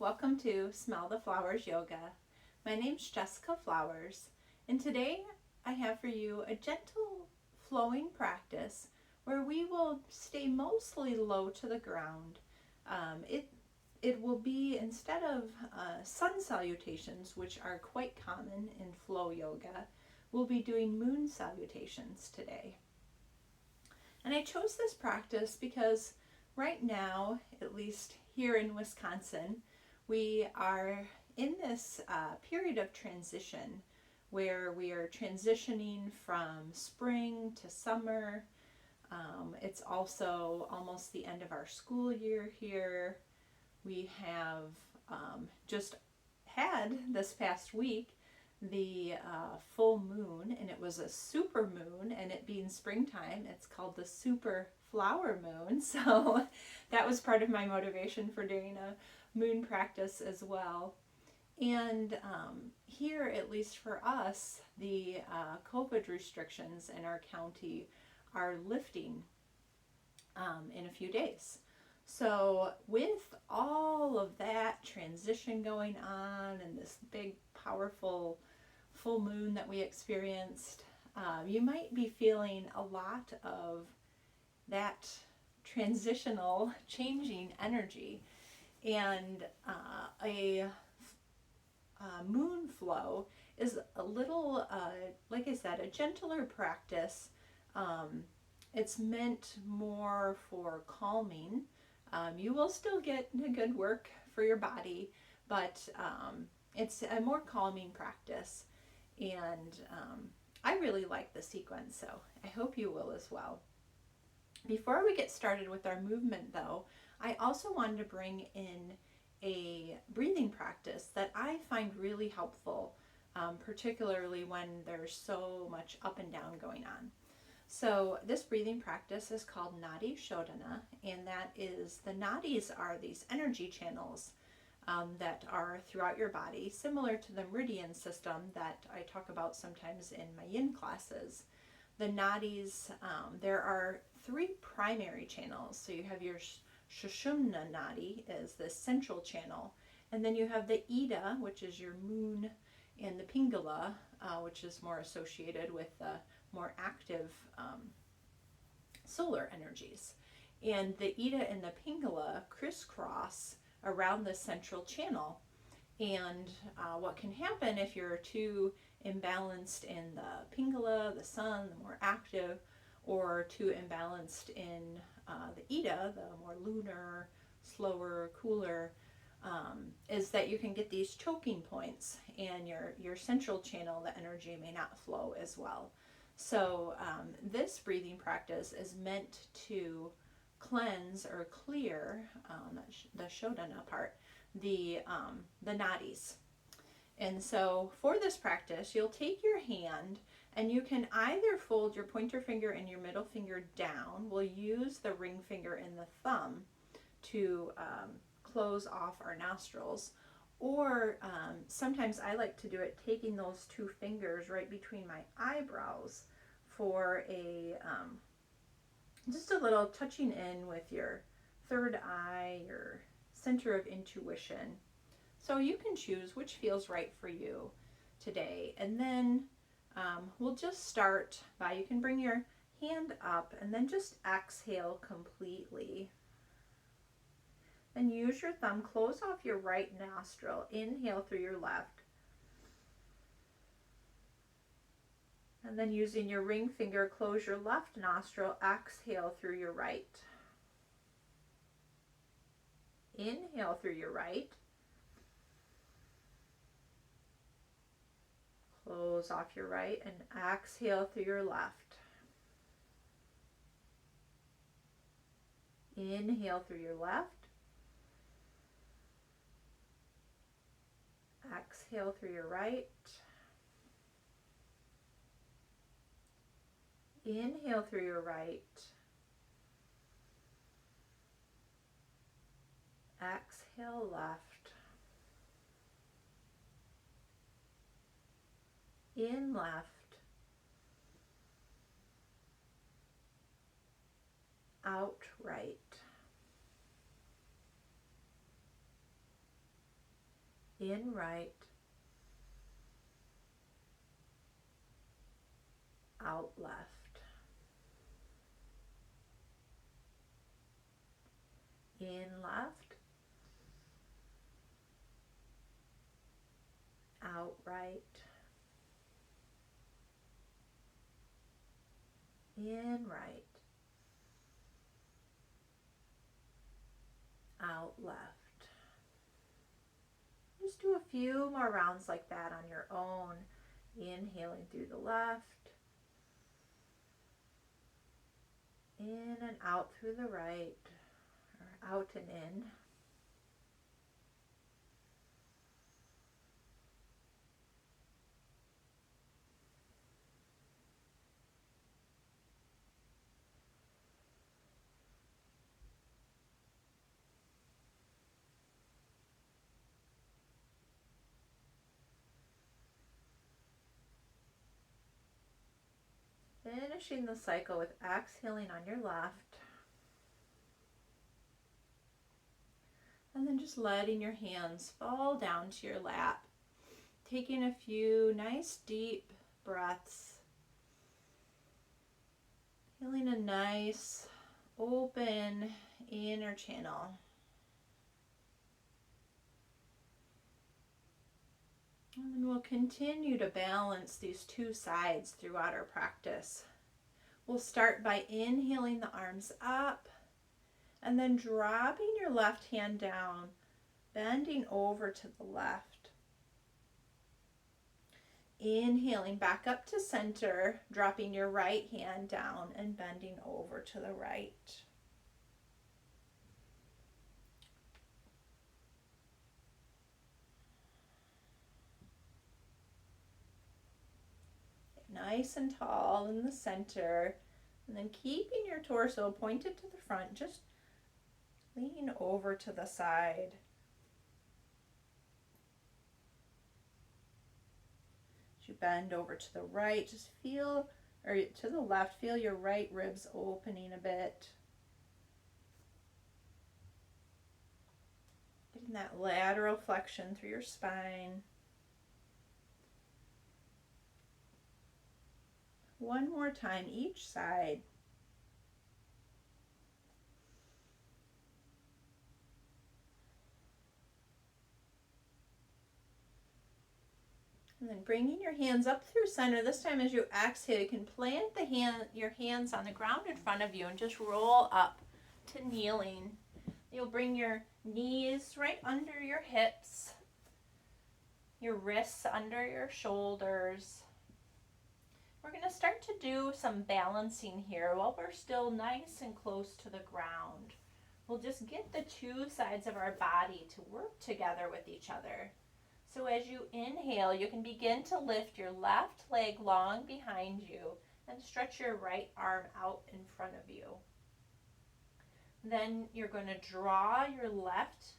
welcome to Smell the Flowers Yoga. My name's Jessica Flowers, and today I have for you a gentle flowing practice where we will stay mostly low to the ground. It will be, instead of sun salutations, which are quite common in flow yoga, we'll be doing moon salutations today. And I chose this practice because right now, at least here in Wisconsin, we are in this period of transition where we are transitioning from spring to summer. It's also almost the end of our school year here. We have just had this past week the full moon, and it was a super moon, and it being springtime, it's called the super flower moon. So that was part of my motivation for doing a moon practice as well. And here, at least for us, the COVID restrictions in our county are lifting in a few days. So with all of that transition going on and this big powerful full moon that we experienced, you might be feeling a lot of that transitional changing energy. And a moon flow is a little, like I said, a gentler practice. It's meant more for calming. You will still get a good work for your body, but it's a more calming practice. And I really like the sequence, so I hope you will as well. Before we get started with our movement, though, I also wanted to bring in a breathing practice that I find really helpful, particularly when there's so much up and down going on. So this breathing practice is called Nadi Shodhana, and that is, the nadis are these energy channels that are throughout your body, similar to the meridian system that I talk about sometimes in my yin classes. The nadis, there are three primary channels. So you have your Sushumna Nadi is the central channel, and then you have the Ida, which is your moon, and the Pingala, which is more associated with the more active solar energies. And the Ida and the Pingala crisscross around the central channel. And what can happen if you're too imbalanced in the Pingala, the sun, the more active, or too imbalanced in the Ida, the more lunar, slower, cooler, is that you can get these choking points, and your central channel, the energy may not flow as well. So this breathing practice is meant to cleanse or clear the Shodhana part, the nadis. And so for this practice, you'll take your hand and you can either fold your pointer finger and your middle finger down. We'll use the ring finger and the thumb to close off our nostrils. Or sometimes I like to do it taking those two fingers right between my eyebrows for a just a little touching in with your third eye, your center of intuition. So you can choose which feels right for you today. And then we'll just start by, you can bring your hand up and then just exhale completely. Then use your thumb, close off your right nostril, inhale through your left. And then using your ring finger, close your left nostril, exhale through your right. Inhale through your right. Close off your right and exhale through your left. Inhale through your left. Exhale through your right. Inhale through your right. Exhale left. In left. Out right. in right, out left, in left, out right, in right, out left. Just do a few more rounds like that on your own. Inhaling through the left, in and out through the right, or out and in. Finishing the cycle with exhaling on your left. And then just letting your hands fall down to your lap. Taking a few nice deep breaths. Feeling a nice open inner channel. And then we'll continue to balance these two sides throughout our practice. We'll start by inhaling the arms up and then dropping your left hand down, bending over to the left. Inhaling back up to center, dropping your right hand down and bending over to the right. Nice and tall in the center, and then keeping your torso pointed to the front, just lean over to the side. As you bend over to the right, just feel, or to the left, feel your right ribs opening a bit. Getting that lateral flexion through your spine. One more time each side. And then bringing your hands up through center. This time as you exhale, you can plant your hands on the ground in front of you and just roll up to kneeling. You'll bring your knees right under your hips, your wrists under your shoulders. We're going to start to do some balancing here while we're still nice and close to the ground. We'll just get the two sides of our body to work together with each other. So as you inhale, you can begin to lift your left leg long behind you and stretch your right arm out in front of you. Then you're going to draw your left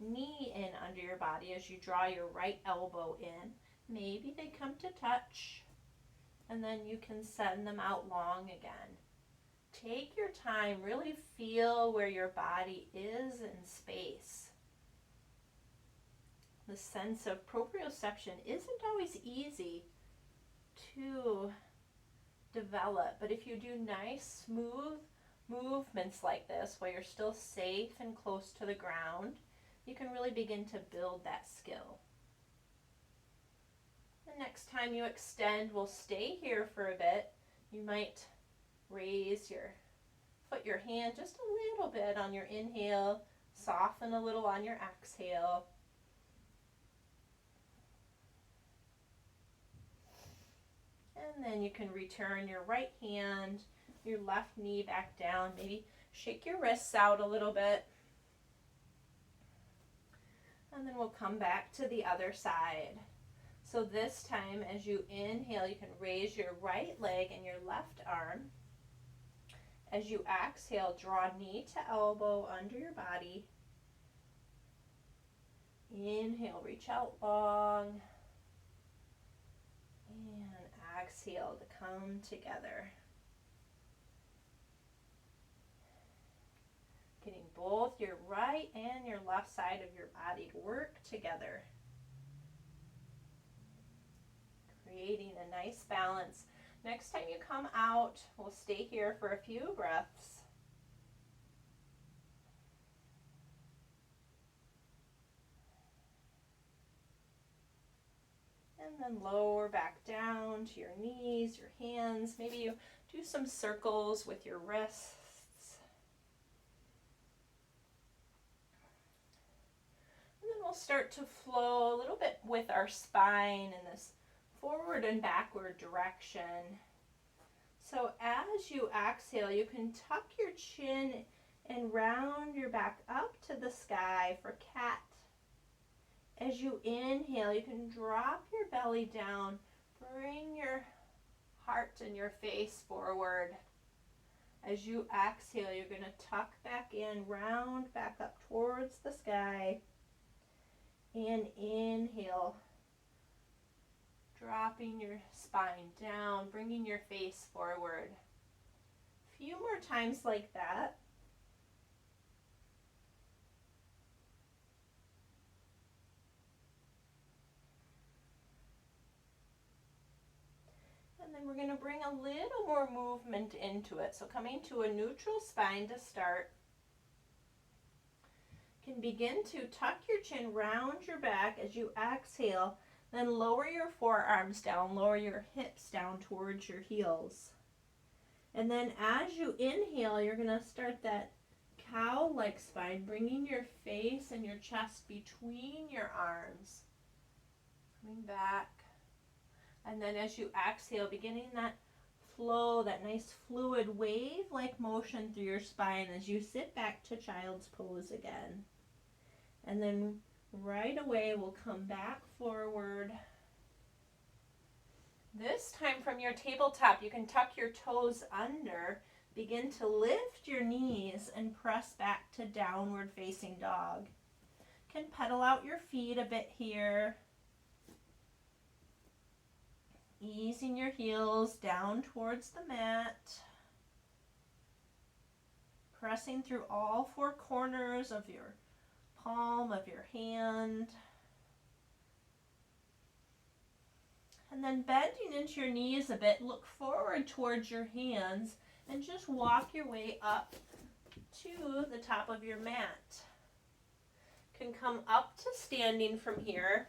knee in under your body as you draw your right elbow in. Maybe they come to touch. And then you can send them out long again. Take your time, really feel where your body is in space. The sense of proprioception isn't always easy to develop, but if you do nice, smooth movements like this, while you're still safe and close to the ground, you can really begin to build that skill. The next time you extend, we'll stay here for a bit. You might raise your hand just a little bit on your inhale, soften a little on your exhale. And then you can return your right hand, your left knee back down. Maybe shake your wrists out a little bit. And then we'll come back to the other side. So this time, as you inhale, you can raise your right leg and your left arm. As you exhale, draw knee to elbow under your body. Inhale, reach out long. And exhale to come together. Getting both your right and your left side of your body to work together. creating a nice balance. Next time you come out, we'll stay here for a few breaths. And then lower back down to your knees, your hands. Maybe you do some circles with your wrists. And then we'll start to flow a little bit with our spine in this forward and backward direction. So as you exhale, you can tuck your chin and round your back up to the sky for cat. As you inhale, you can drop your belly down, bring your heart and your face forward. As you exhale, you're going to tuck back in, round back up towards the sky, and inhale, dropping your spine down, bringing your face forward. A few more times like that. And then we're going to bring a little more movement into it. So coming to a neutral spine to start. You can begin to tuck your chin, round your back as you exhale. Then lower your forearms down, lower your hips down towards your heels. And then as you inhale, you're going to start that cow-like spine, bringing your face and your chest between your arms. Coming back. And then as you exhale, beginning that flow, that nice fluid wave-like motion through your spine as you sit back to child's pose again. And then right away, we'll come back forward. This time from your tabletop, you can tuck your toes under, begin to lift your knees and press back to downward facing dog. You can pedal out your feet a bit here. Easing your heels down towards the mat. Pressing through all four corners of your palm of your hand. And then bending into your knees a bit, look forward towards your hands and just walk your way up to the top of your mat. You can come up to standing from here.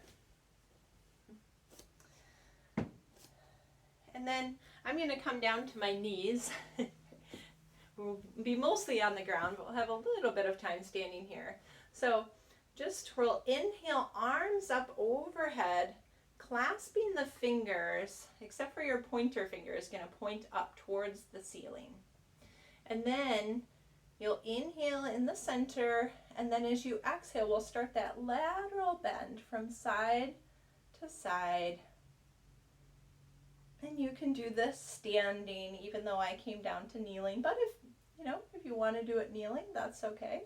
And then I'm going to come down to my knees. We'll be mostly on the ground, but we'll have a little bit of time standing here. So just we'll inhale, arms up overhead, clasping the fingers, except for your pointer finger is going to point up towards the ceiling. And then you'll inhale in the center, and then as you exhale, we'll start that lateral bend from side to side. And you can do this standing, even though I came down to kneeling. But if you want to do it kneeling, that's okay.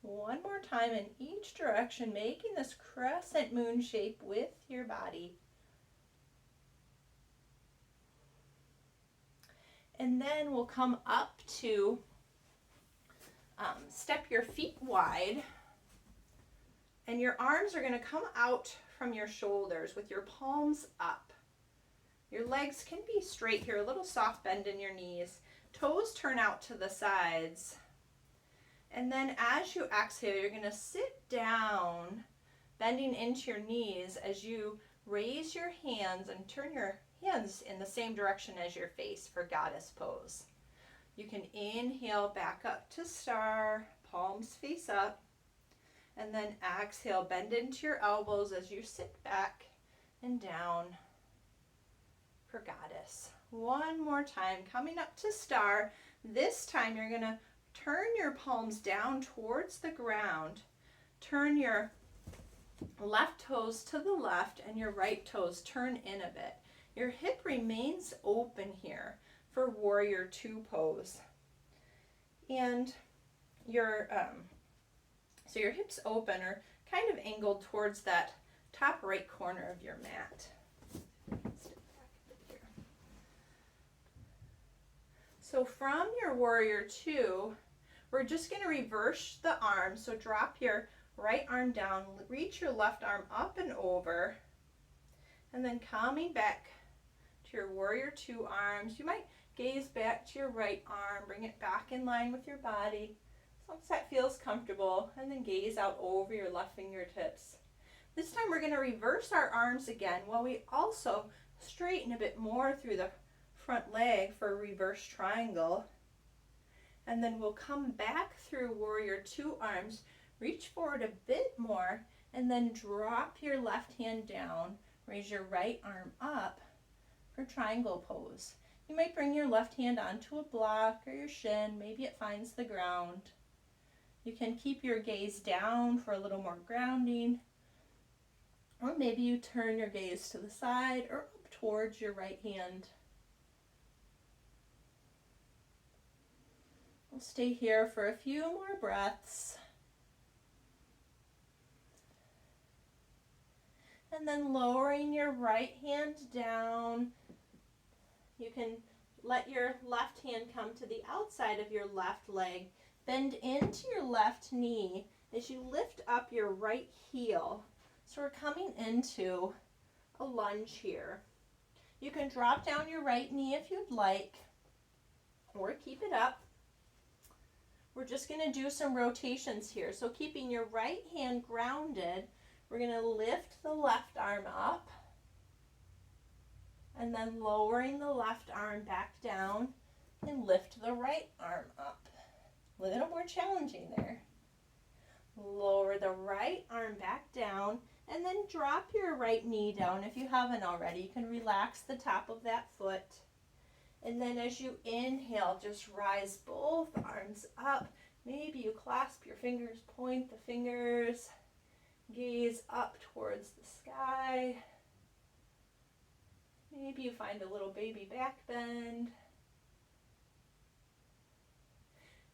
One more time in each direction, making this crescent moon shape with your body. And then we'll come up to step your feet wide. And your arms are going to come out from your shoulders with your palms up. Your legs can be straight here, a little soft bend in your knees. Toes turn out to the sides. And then as you exhale, you're going to sit down, bending into your knees as you raise your hands and turn your hands in the same direction as your face for goddess pose. You can inhale back up to star, palms face up. And then exhale, bend into your elbows as you sit back and down for goddess. One more time, coming up to star. This time you're going to turn your palms down towards the ground. Turn your left toes to the left and your right toes turn in a bit. Your hip remains open here for warrior two pose. And your so your hips open or kind of angled towards that top right corner of your mat. Step back a bit here. So from your warrior two, we're just going to reverse the arms. So drop your right arm down, reach your left arm up and over, and then coming back to your warrior two arms. You might gaze back to your right arm, bring it back in line with your body, as long as that feels comfortable, and then gaze out over your left fingertips. This time we're going to reverse our arms again while we also straighten a bit more through the front leg for a reverse triangle. And then we'll come back through warrior two arms, reach forward a bit more, and then drop your left hand down, raise your right arm up for triangle pose. You might bring your left hand onto a block or your shin, maybe it finds the ground. You can keep your gaze down for a little more grounding, or maybe you turn your gaze to the side or up towards your right hand. We'll stay here for a few more breaths. And then lowering your right hand down, you can let your left hand come to the outside of your left leg. Bend into your left knee as you lift up your right heel. So we're coming into a lunge here. You can drop down your right knee if you'd like, or keep it up. We're just going to do some rotations here. So keeping your right hand grounded, we're going to lift the left arm up and then lowering the left arm back down and lift the right arm up. A little more challenging there. Lower the right arm back down and then drop your right knee down if you haven't already. You can relax the top of that foot. And then as you inhale, just rise both arms up. Maybe you clasp your fingers, point the fingers, gaze up towards the sky. Maybe you find a little baby back bend.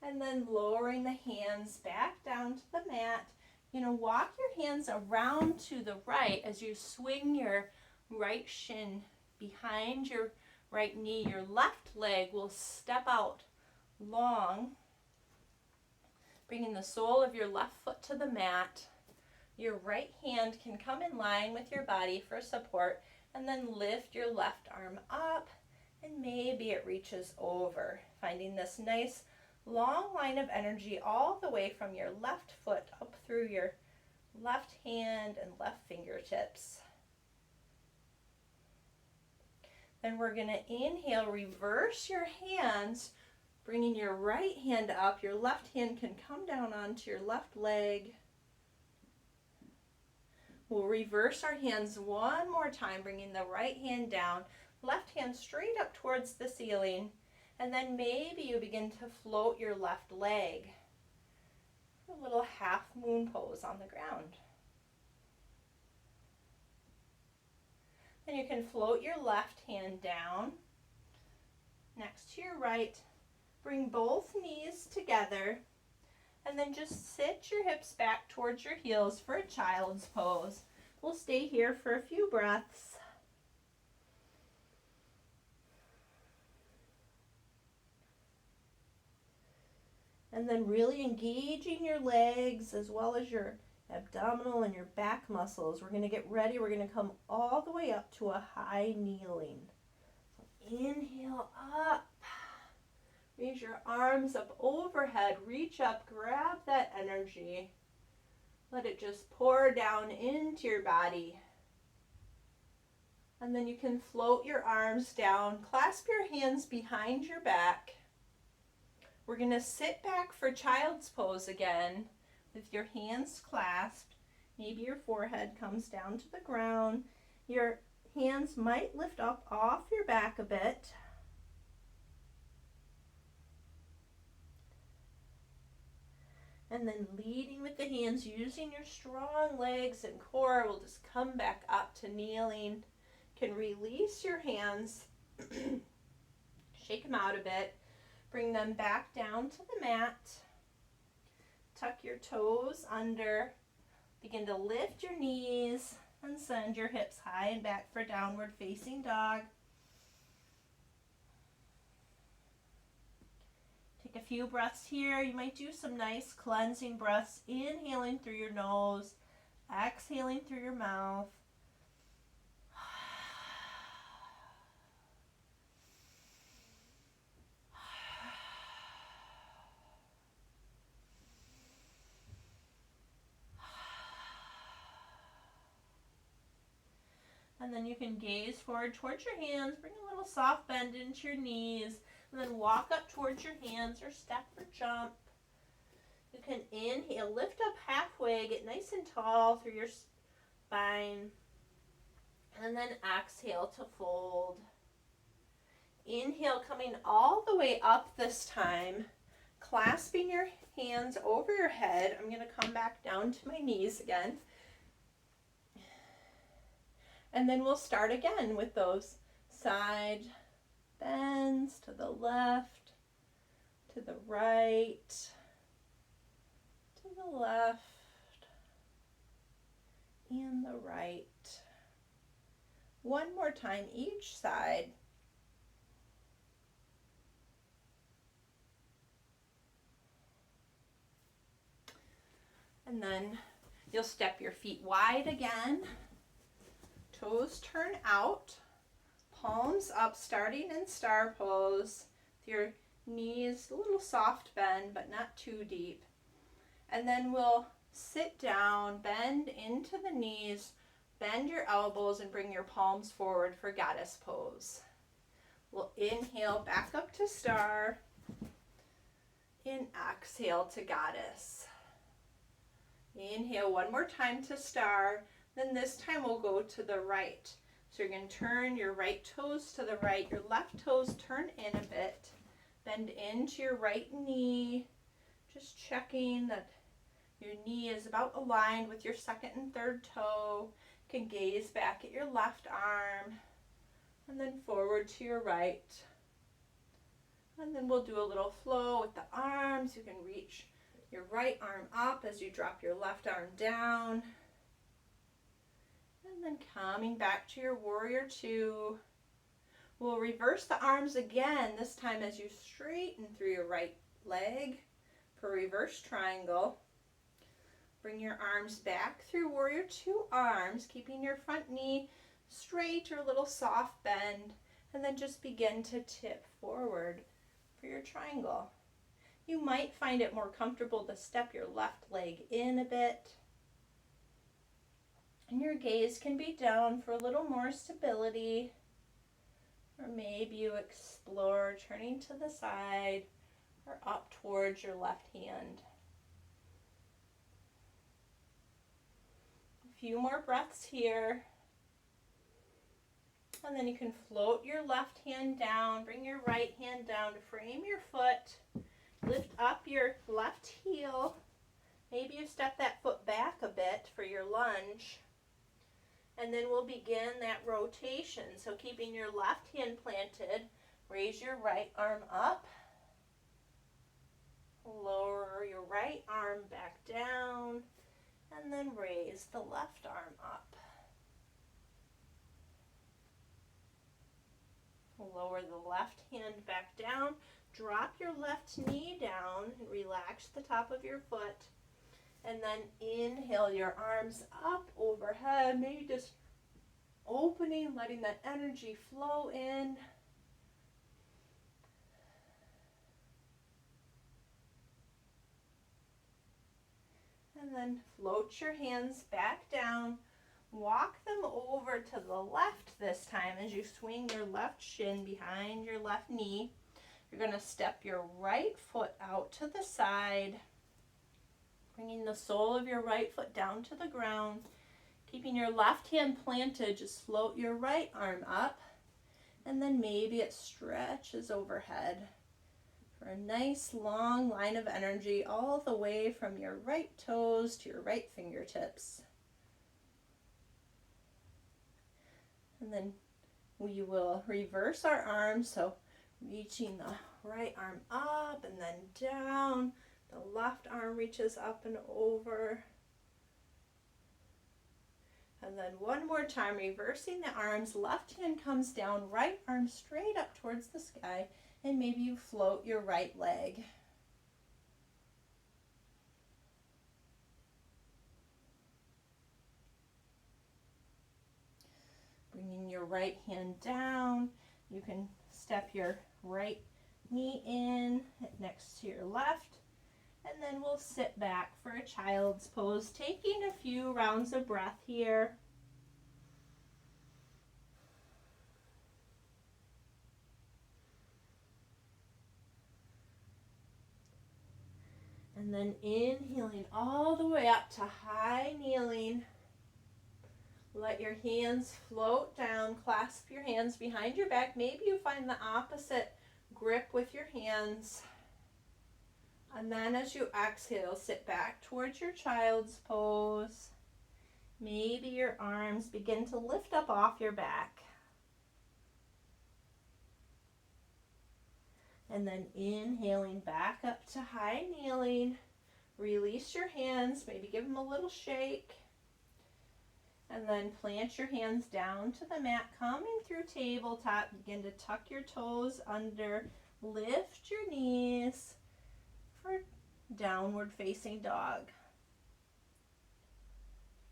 And then lowering the hands back down to the mat. Walk your hands around to the right as you swing your right shin behind your right knee. Your left leg will step out long, bringing the sole of your left foot to the mat. Your right hand can come in line with your body for support, and then lift your left arm up, and maybe it reaches over, finding this nice long line of energy all the way from your left foot up through your left hand and left fingertips. Then we're going to inhale, reverse your hands, bringing your right hand up. Your left hand can come down onto your left leg. We'll reverse our hands one more time, bringing the right hand down, left hand straight up towards the ceiling, and then maybe you begin to float your left leg. A little half moon pose on the ground. Then you can float your left hand down next to your right. Bring both knees together, and then just sit your hips back towards your heels for a child's pose. We'll stay here for a few breaths. And then really engaging your legs as well as your abdominal and your back muscles. We're going to get ready. We're going to come all the way up to a high kneeling. So inhale up. Raise your arms up overhead. Reach up. Grab that energy. Let it just pour down into your body. And then you can float your arms down. Clasp your hands behind your back. We're going to sit back for child's pose again with your hands clasped. Maybe your forehead comes down to the ground. Your hands might lift up off your back a bit. And then leading with the hands, using your strong legs and core, we'll just come back up to kneeling. You can release your hands, shake them out a bit. Bring them back down to the mat. Tuck your toes under. Begin to lift your knees and send your hips high and back for downward facing dog. Take a few breaths here. You might do some nice cleansing breaths, inhaling through your nose, exhaling through your mouth. And then you can gaze forward towards your hands, bring a little soft bend into your knees, and then walk up towards your hands or step or jump. You can inhale, lift up halfway, get nice and tall through your spine, and then exhale to fold. Inhale, coming all the way up this time, clasping your hands over your head. I'm going to come back down to my knees again. And then we'll start again with those side bends to the left, to the right, to the left, and the right. One more time each side. And then you'll step your feet wide again. Toes turn out, palms up, starting in star pose. With your knees a little soft bend, but not too deep. And then we'll sit down, bend into the knees, bend your elbows, and bring your palms forward for goddess pose. We'll inhale back up to star, and exhale to goddess. Inhale one more time to star. Then this time we'll go to the right. So you're going to turn your right toes to the right. Your left toes turn in a bit. Bend into your right knee. Just checking that your knee is about aligned with your second and third toe. You can gaze back at your left arm. And then forward to your right. And then we'll do a little flow with the arms. You can reach your right arm up as you drop your left arm down. And then coming back to your warrior two. We'll reverse the arms again, this time as you straighten through your right leg for reverse triangle. Bring your arms back through warrior two arms, keeping your front knee straight or a little soft bend. And then just begin to tip forward for your triangle. You might find it more comfortable to step your left leg in a bit. And your gaze can be down for a little more stability. Or maybe you explore turning to the side or up towards your left hand. A few more breaths here. And then you can float your left hand down, bring your right hand down to frame your foot. Lift up your left heel. Maybe you step that foot back a bit for your lunge. And then we'll begin that rotation. So keeping your left hand planted, raise your right arm up. Lower your right arm back down. And then raise the left arm up. Lower the left hand back down. Drop your left knee down and relax the top of your foot. And then inhale your arms up overhead, maybe just opening, letting that energy flow in. And then float your hands back down. Walk them over to the left this time as you swing your left shin behind your left knee. You're going to step your right foot out to the side, bringing the sole of your right foot down to the ground. Keeping your left hand planted, just float your right arm up, and then maybe it stretches overhead for a nice long line of energy all the way from your right toes to your right fingertips. And then we will reverse our arms, so reaching the right arm up and then down. The left arm reaches up and over. And then one more time, reversing the arms. Left hand comes down, right arm straight up towards the sky, and maybe you float your right leg. right hand down. You can step your right knee in next to your left. And then we'll sit back for a child's pose, taking a few rounds of breath here. And then inhaling all the way up to high kneeling. Let your hands float down. Clasp your hands behind your back. Maybe you find the opposite grip with your hands. And then as you exhale, sit back towards your child's pose. Maybe your arms begin to lift up off your back. And then inhaling back up to high kneeling. Release your hands, maybe give them a little shake. And then plant your hands down to the mat, coming through tabletop. Begin to tuck your toes under, lift your knees for downward facing dog.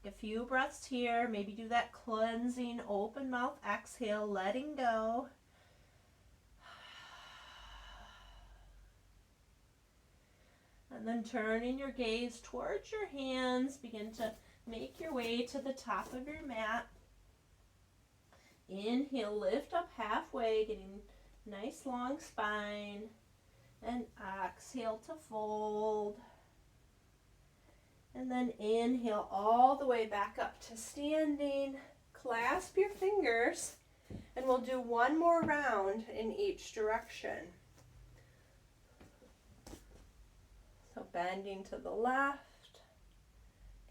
A few breaths here, maybe do that cleansing open mouth exhale, letting go. And then turning your gaze towards your hands, begin to make your way to the top of your mat. Inhale, lift up halfway, getting nice long spine. And exhale to fold. And then inhale all the way back up to standing. Clasp your fingers, and we'll do one more round in each direction. So bending to the left,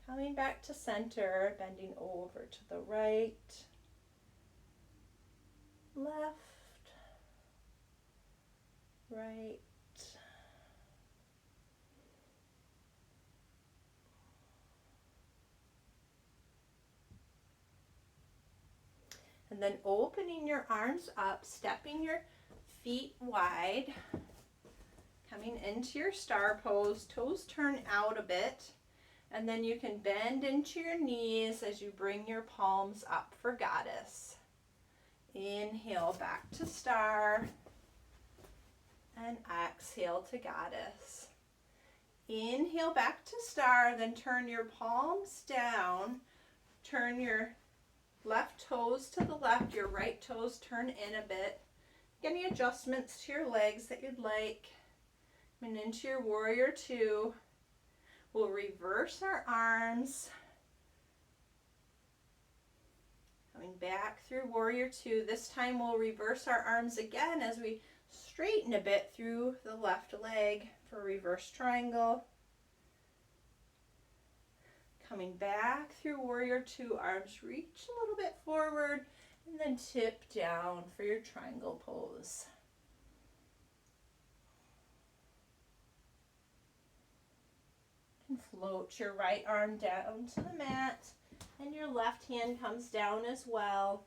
coming back to center, bending over to the right, left, right. And then opening your arms up, stepping your feet wide, coming into your star pose, toes turn out a bit, and then you can bend into your knees as you bring your palms up for goddess. Inhale back to star, and exhale to goddess. Inhale back to star, then turn your palms down, turn your left toes to the left, your right toes turn in a bit. Any adjustments to your legs that you'd like. And into your warrior two. We'll reverse our arms. Coming back through warrior two. This time we'll reverse our arms again as we straighten a bit through the left leg for reverse triangle. Coming back through warrior two, arms reach a little bit forward, and then tip down for your triangle pose. And float your right arm down to the mat, and your left hand comes down as well.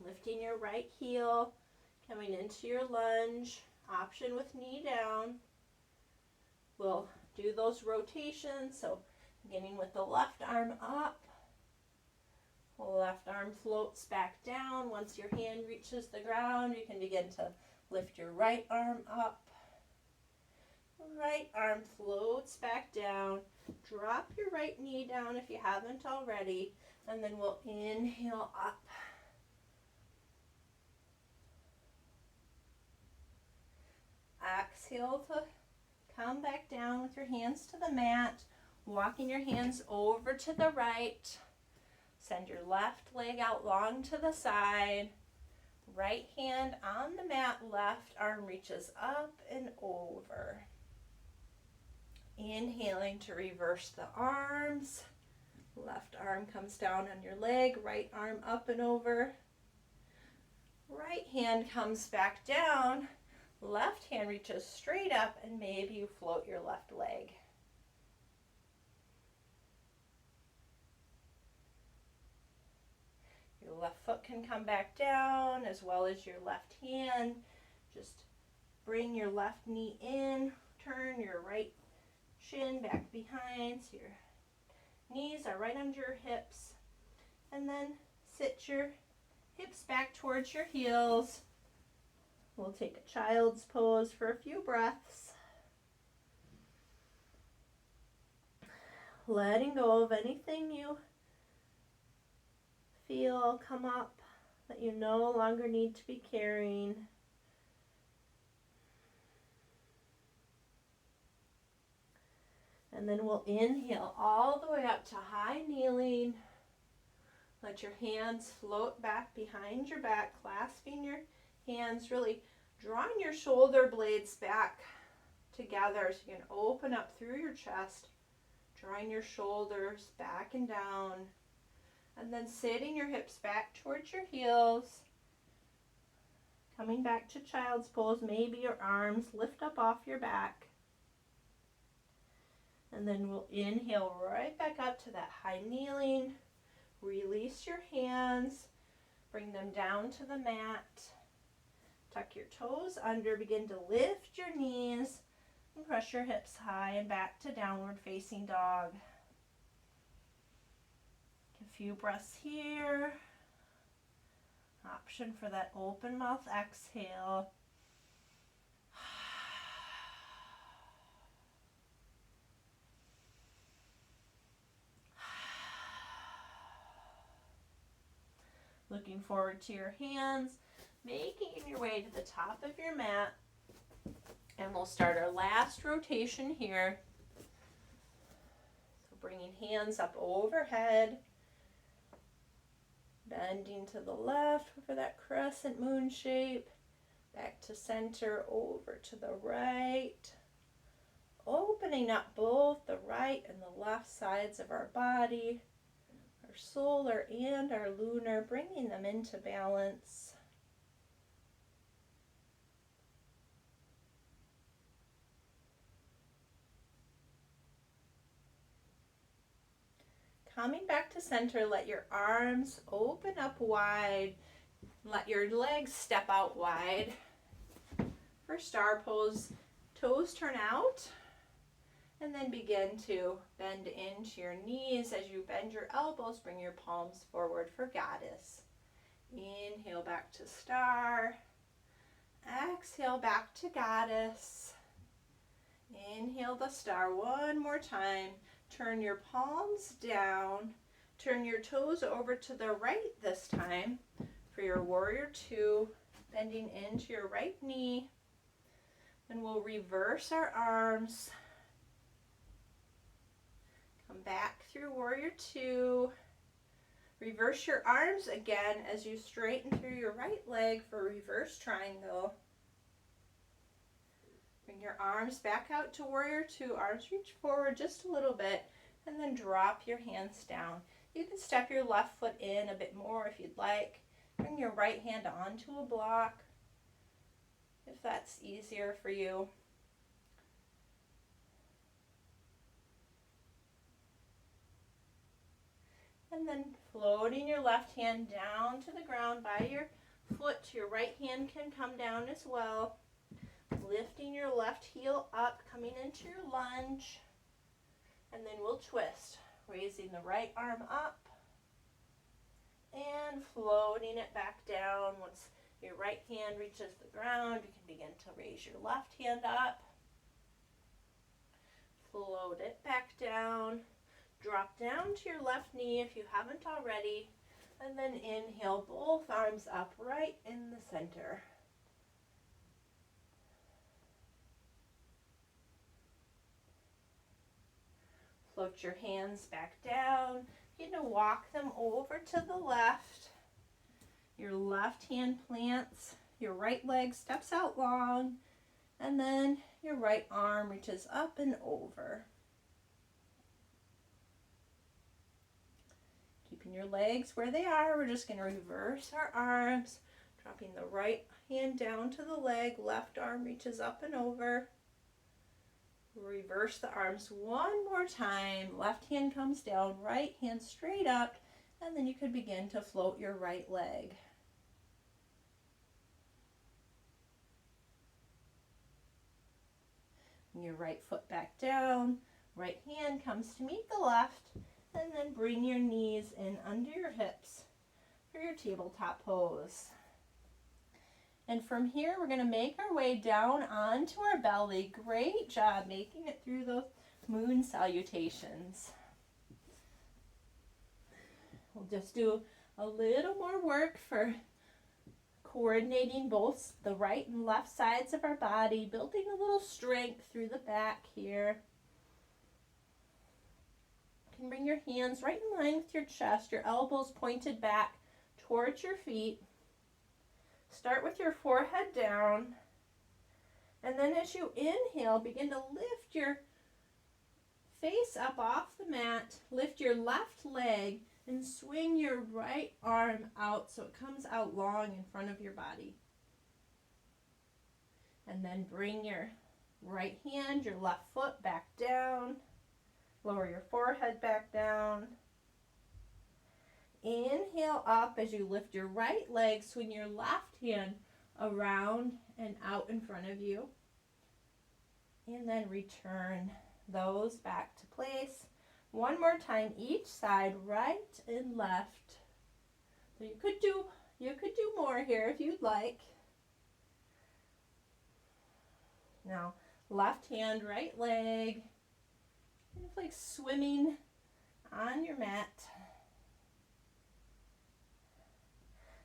Lifting your right heel, coming into your lunge, option with knee down. We'll do those rotations, so beginning with the left arm up, left arm floats back down. Once your hand reaches the ground, you can begin to lift your right arm up. Right arm floats back down. Drop your right knee down if you haven't already, and then we'll inhale up. Exhale to come back down with your hands to the mat. Walking your hands over to the right. Send your left leg out long to the side. Right hand on the mat, left arm reaches up and over. Inhaling to reverse the arms. Left arm comes down on your leg, right arm up and over. Right hand comes back down. Left hand reaches straight up, and maybe you float your left leg. Your left foot can come back down as well as your left hand. Just bring your left knee in, turn your right shin back behind so your knees are right under your hips. And then sit your hips back towards your heels. We'll take a child's pose for a few breaths. Letting go of anything you feel come up that you no longer need to be carrying. And then we'll inhale all the way up to high kneeling. Let your hands float back behind your back, clasping your hands, really drawing your shoulder blades back together so you can open up through your chest, drawing your shoulders back and down, and then sitting your hips back towards your heels, coming back to child's pose. Maybe your arms lift up off your back. And then we'll inhale right back up to that high kneeling. Release your hands, bring them down to the mat. Tuck your toes under, begin to lift your knees, and press your hips high and back to downward facing dog. A few breaths here. Option for that open mouth exhale. Looking forward to your hands, making your way to the top of your mat. And we'll start our last rotation here. So bringing hands up overhead, bending to the left for that crescent moon shape, back to center, over to the right, opening up both the right and the left sides of our body, our solar and our lunar, bringing them into balance. Coming back to center, let your arms open up wide. Let your legs step out wide. For star pose, toes turn out. And then begin to bend into your knees. As you bend your elbows, bring your palms forward for goddess. Inhale back to star. Exhale back to goddess. Inhale the star one more time. Turn your palms down. Turn your toes over to the right this time for your warrior two. Bending into your right knee. Then we'll reverse our arms. Come back through warrior two. Reverse your arms again as you straighten through your right leg for reverse triangle. Bring your arms back out to warrior two. Arms reach forward just a little bit and then drop your hands down. You can step your left foot in a bit more if you'd like. Bring your right hand onto a block if that's easier for you. And then floating your left hand down to the ground by your foot. Your right hand can come down as well. Lifting your left heel up, coming into your lunge. And then we'll twist. Raising the right arm up. And floating it back down. Once your right hand reaches the ground, you can begin to raise your left hand up. Float it back down. Drop down to your left knee if you haven't already, and then inhale both arms up right in the center. Float your hands back down. You're going to walk them over to the left. Your left hand plants, your right leg steps out long, and then your right arm reaches up and over. Keeping your legs where they are, we're just going to reverse our arms, dropping the right hand down to the leg, left arm reaches up and over. Reverse the arms one more time, left hand comes down, right hand straight up, and then you could begin to float your right leg. Bring your right foot back down, right hand comes to meet the left, and then bring your knees in under your hips. for your tabletop pose. And from here, we're going to make our way down onto our belly. Great job making it through those moon salutations. We'll just do a little more work for coordinating both the right and left sides of our body, building a little strength through the back here. You can bring your hands right in line with your chest, your elbows pointed back towards your feet. Start with your forehead down, and then as you inhale, begin to lift your face up off the mat, lift your left leg, and swing your right arm out so it comes out long in front of your body. And then bring your right hand, your left foot back down, lower your forehead back down. Inhale up as you lift your right leg, swing your left hand around and out in front of you. And then return those back to place. One more time each side, right and left. So you could do more here if you'd like. Now, left hand, right leg, kind of like swimming on your mat.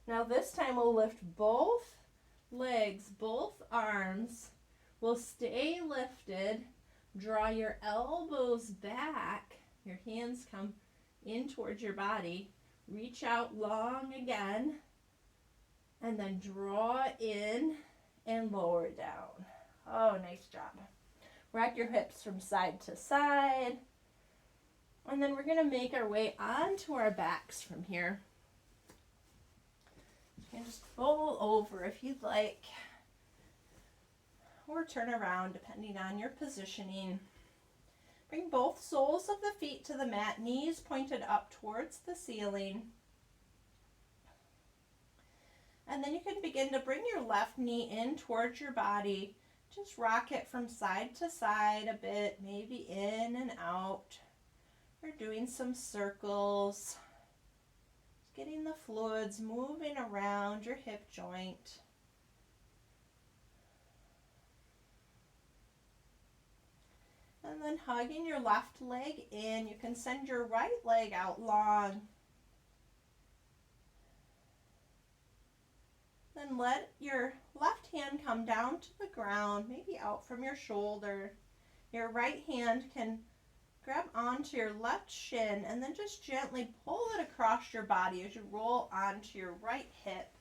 Now this time we'll lift both legs, both arms will stay lifted. Draw your elbows back. Your hands come in towards your body. Reach out long again. And then draw in and lower down. Oh, nice job. Rock your hips from side to side. And then we're going to make our way onto our backs from here. You can just roll over if you'd like, or turn around depending on your positioning. Bring both soles of the feet to the mat, knees pointed up towards the ceiling. And then you can begin to bring your left knee in towards your body. Just rock it from side to side a bit, maybe in and out. We're doing some circles. Getting the fluids moving around your hip joint. And then hugging your left leg in. You can send your right leg out long. Then let your left hand come down to the ground, maybe out from your shoulder. Your right hand can grab onto your left shin and then just gently pull it across your body as you roll onto your right hip.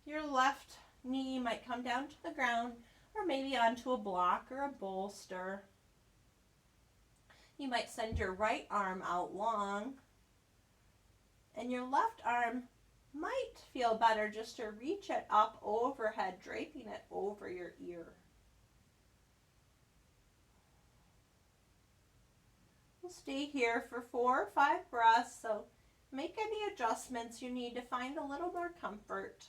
Your left knee might come down to the ground or maybe onto a block or a bolster. You might send your right arm out long, and your left arm might feel better just to reach it up overhead, draping it over your ear. We'll stay here for 4 or 5 breaths, so make any adjustments you need to find a little more comfort.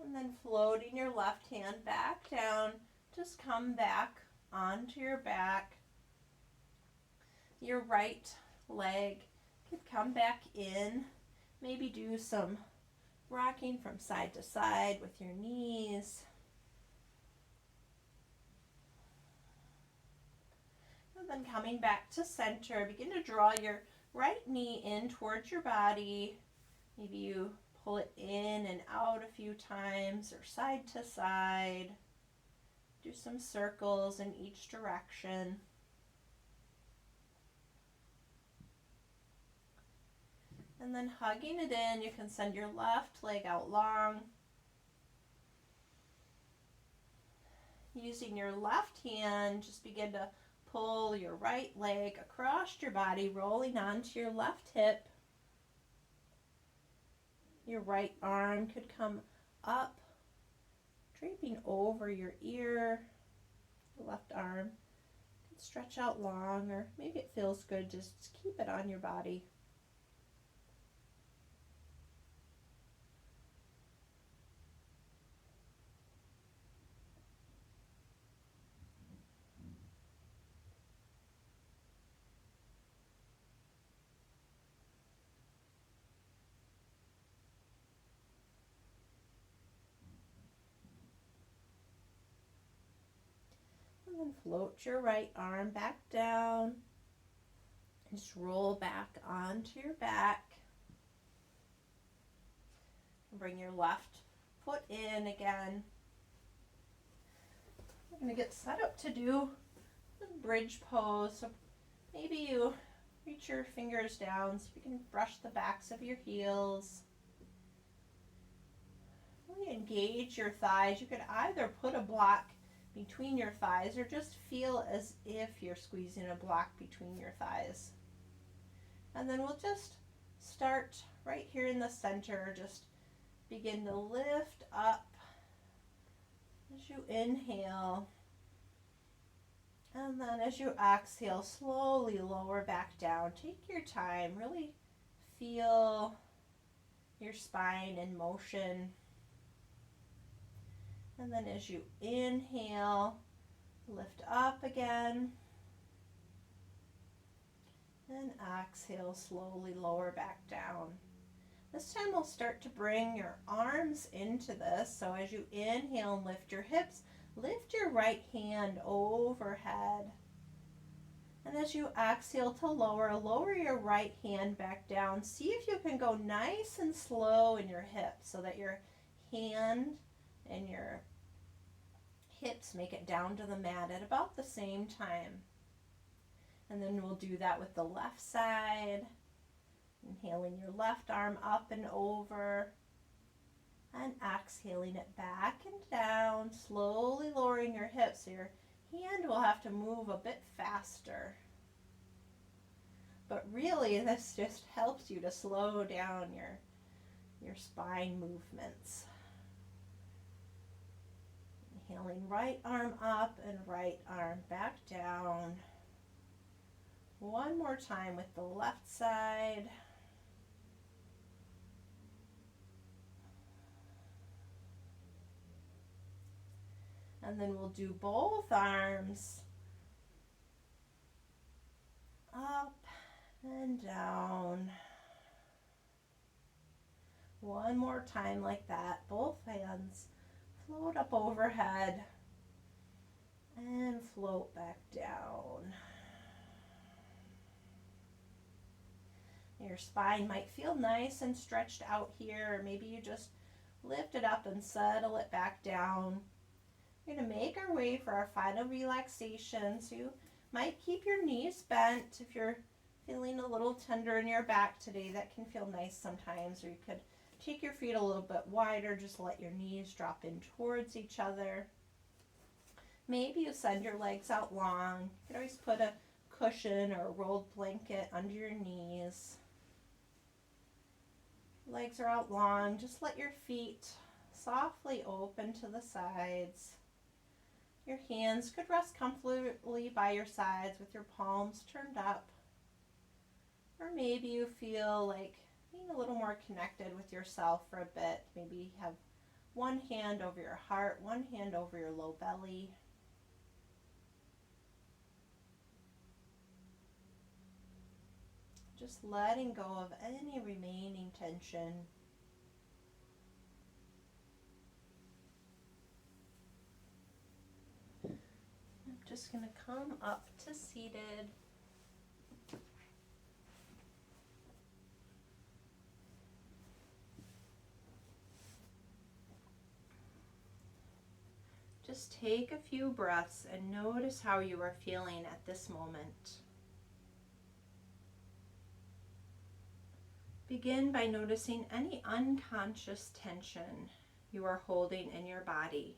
And then floating your left hand back down, just come back onto your back. Your right leg could come back in. Maybe do some rocking from side to side with your knees. And then coming back to center, begin to draw your right knee in towards your body. Maybe you pull it in and out a few times or side to side. Do some circles in each direction. And then hugging it in, you can send your left leg out long. Using your left hand, just begin to pull your right leg across your body, rolling onto your left hip. Your right arm could come up, draping over your ear. The left arm Stretch out long, or maybe it feels good, just keep it on your body. And then float your right arm back down. Just roll back onto your back. Bring your left foot in again. We're going to get set up to do the bridge pose. So maybe you reach your fingers down so you can brush the backs of your heels. Really engage your thighs. You could either put a block between your thighs or just feel as if you're squeezing a block between your thighs. And then we'll just start right here in the center. Just begin to lift up as you inhale. And then as you exhale, slowly lower back down. Take your time. Really feel your spine in motion. And then as you inhale, lift up again. And exhale, slowly lower back down. This time we'll start to bring your arms into this. So as you inhale and lift your hips, lift your right hand overhead. And as you exhale to lower your right hand back down. See if you can go nice and slow in your hips so that your hand and your hips make it down to the mat at about the same time. And then we'll do that with the left side. Inhaling your left arm up and over. And exhaling it back and down, slowly lowering your hips so your hand will have to move a bit faster. But really, this just helps you to slow down your spine movements. Inhaling right arm up and right arm back down. One more time with the left side. And then we'll do both arms up and down. One more time like that. Both hands float up overhead and float back down. Your spine might feel nice and stretched out here, or maybe you just lift it up and settle it back down. We're going to make our way for our final relaxation. So you might keep your knees bent if you're feeling a little tender in your back today. That can feel nice sometimes. Or you could take your feet a little bit wider. Just let your knees drop in towards each other. Maybe you send your legs out long. You can always put a cushion or a rolled blanket under your knees. Legs are out long. Just let your feet softly open to the sides. Your hands could rest comfortably by your sides with your palms turned up. Or maybe you feel like being a little more connected with yourself for a bit. Maybe have one hand over your heart, one hand over your low belly. Just letting go of any remaining tension. I'm just going to come up to seated. Just take a few breaths and notice how you are feeling at this moment. Begin by noticing any unconscious tension you are holding in your body.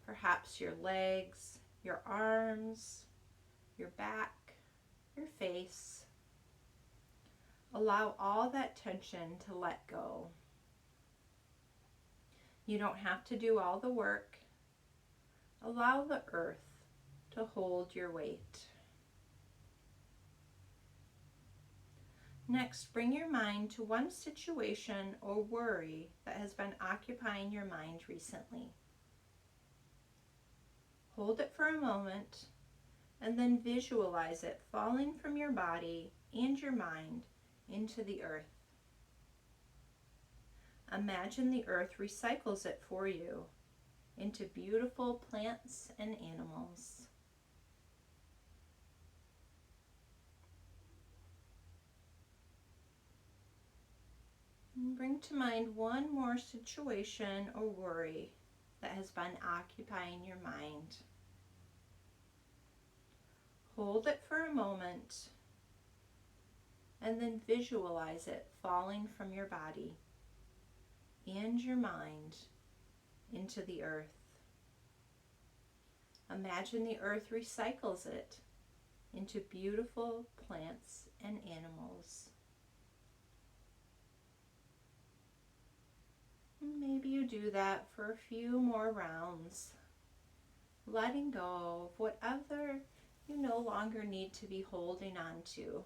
Perhaps your legs, your arms, your back, your face. Allow all that tension to let go. You don't have to do all the work. Allow the earth to hold your weight. Next, bring your mind to one situation or worry that has been occupying your mind recently. Hold it for a moment and then visualize it falling from your body and your mind into the earth. Imagine the earth recycles it for you into beautiful plants and animals. And bring to mind one more situation or worry that has been occupying your mind. Hold it for a moment and then visualize it falling from your body and your mind into the earth. Imagine the earth recycles it into beautiful plants and animals. Maybe you do that for a few more rounds, letting go of whatever you no longer need to be holding on to.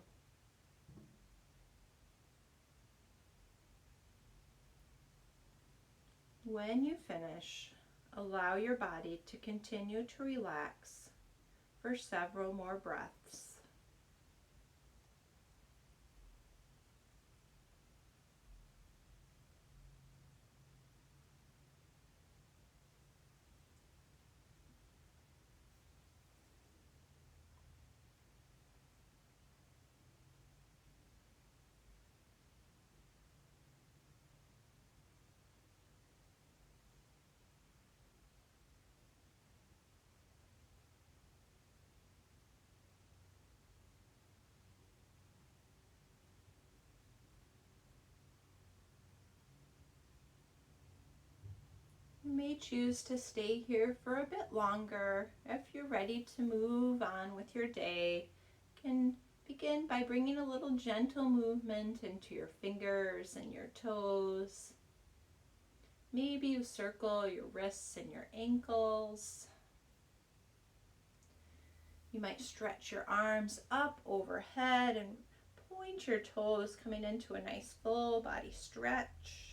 When you finish, allow your body to continue to relax for several more breaths. You may choose to stay here for a bit longer. If you're ready to move on with your day, you can begin by bringing a little gentle movement into your fingers and your toes. Maybe you circle your wrists and your ankles. You might stretch your arms up overhead and point your toes, coming into a nice full body stretch.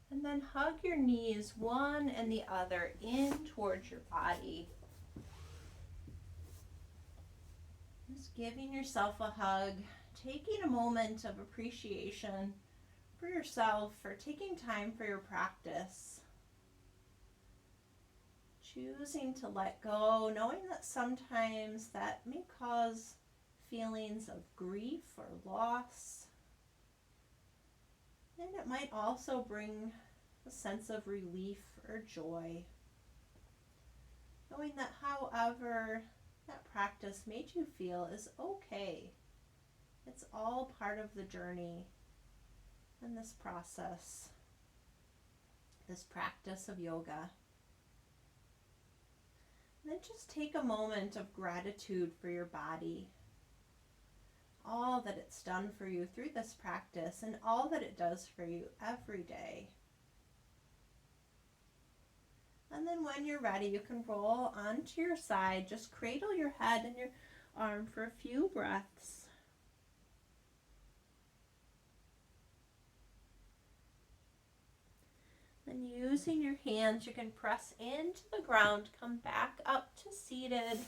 And then hug your knees, one and the other, in towards your body. Just giving yourself a hug, taking a moment of appreciation for yourself, for taking time for your practice. Choosing to let go, knowing that sometimes that may cause feelings of grief or loss. And it might also bring a sense of relief or joy. Knowing that however that practice made you feel is okay. It's all part of the journey and this process, this practice of yoga. And then just take a moment of gratitude for your body. All that it's done for you through this practice and all that it does for you every day. And then when you're ready, you can roll onto your side. Just cradle your head and your arm for a few breaths. Then using your hands, you can press into the ground, come back up to seated.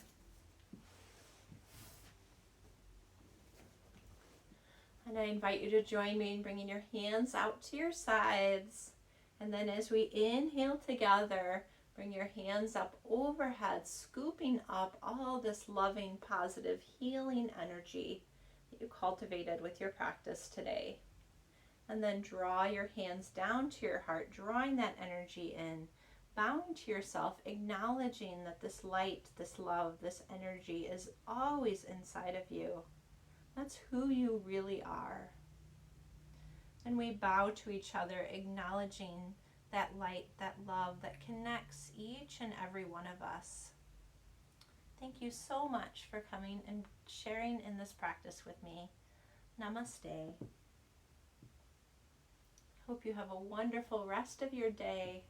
And I invite you to join me in bringing your hands out to your sides. And then as we inhale together, bring your hands up overhead, scooping up all this loving, positive, healing energy that you cultivated with your practice today. And then draw your hands down to your heart, drawing that energy in, bowing to yourself, acknowledging that this light, this love, this energy is always inside of you. That's who you really are. And we bow to each other, acknowledging that light, that love that connects each and every one of us. Thank you so much for coming and sharing in this practice with me. Namaste. Hope you have a wonderful rest of your day.